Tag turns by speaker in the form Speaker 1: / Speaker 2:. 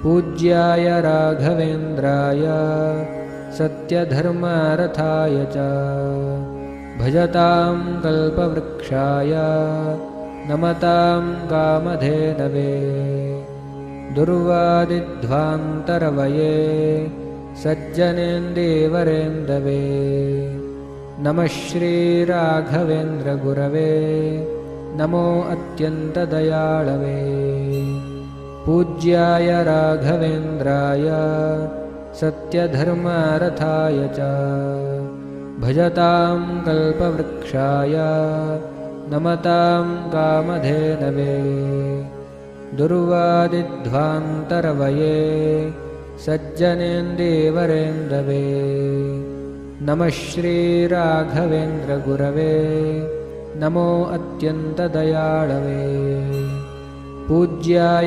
Speaker 1: पूज्याय राघवेन्द्राय सत्यधर्मरथाय च भजतां कल्पवृक्षाय नमतां कामधेनवे दुर्वादिध्वान्तरवये सज्जनेन्दीवरेन्दवे नमः श्रीराघवेन्द्रगुरवे नमो अत्यन्तदयाळवे पूज्याय राघवेन्द्राय सत्यधर्मरथाय च भजतां कल्पवृक्षाय नमतां कामधेनवे दुर्वादिध्वान्तरवये सज्जनेन्दीवरेन्दवे नमः श्रीराघवेन्द्रगुरवे नमो अत्यन्तदयाळवे पूज्याय